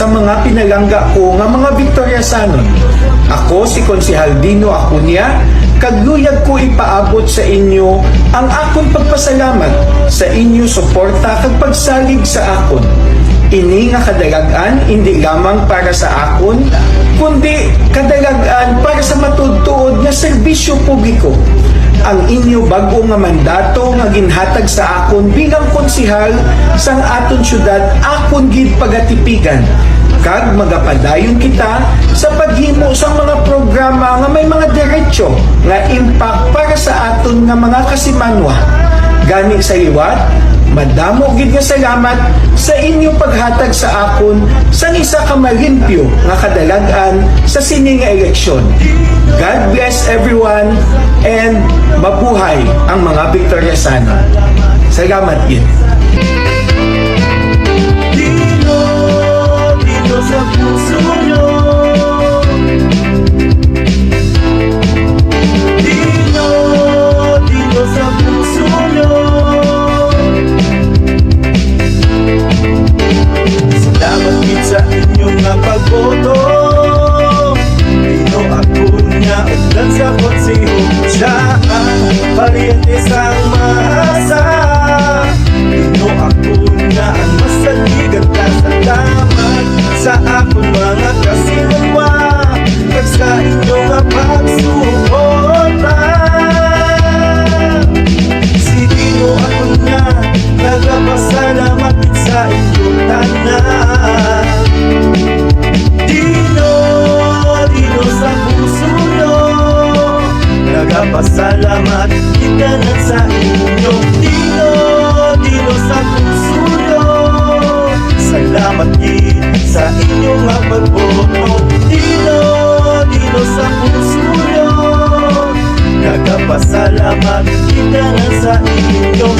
sa mga pinalangga ko nga mga Victoriasanon. Ako si Konsehal Dino Acuña, kagluyag ko ipaabot sa inyo ang akong pagpasalamat sa inyo suporta kag pagsalig sa akon. Ini nga kadalagan hindi lamang para sa akon, kundi kadalagan para sa matudtuod nga serbisyo publiko. Ang inyo bag-o nga mandato nga ginhatag sa akon bilang konsehal sang aton syudad akon gid pagatipigan. Kag magapadayon kita sa paghimo sang mga programa nga may mga diretsyo nga impact para sa aton nga mga kasimanwa. Gani sa liwat, madamo gid nga salamat sa inyong paghatag sa akon sang isa ka malimpyo nga kadalagan sa sini nga eleksyon. God bless everyone and mabuhay ang mga Victoriasanon. Salamat gid. Dino sa puso nyo. Dino sa puso nyo. Salamat gid sa inyong nga pagboto. Dino Acuña ugdan sa konseho. Siya ang paryente sang masa. Dino Acuña ang masaligan ka. Salamat sa akong mga kasimanwa kag sa inyong nga pagsuporta. Si Dino Acuña nagapasalamat sa inyong tanan. Dino sa puso nyo, nagapasalamat kita na sa inyo. Dino sa puso nyo, salamat gid sa inyong nga pagboto. Dino sa puso nyo, nagapasalamat kita na sa inyo.